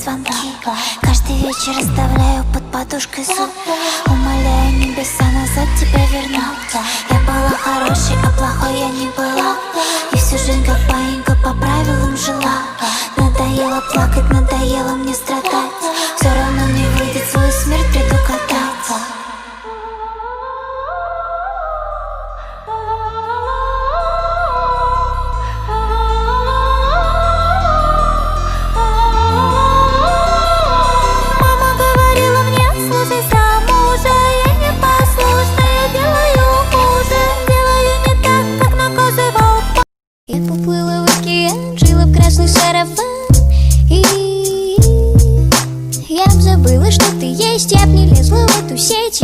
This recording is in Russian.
звонки. Каждый вечер оставляю под подушкой зуб, умоляя небеса назад тебя вернуть. Я была хорошей, а плохой я не была, и всю жизнь как баинька по правилам жила. Надоело плакать, надоело мне страдать, все равно не выйдет, свою смерть предугадать. Я поплыла в океан, жила в красный сарафан, и я б забыла, что ты есть. Я б не лезла в эту сеть,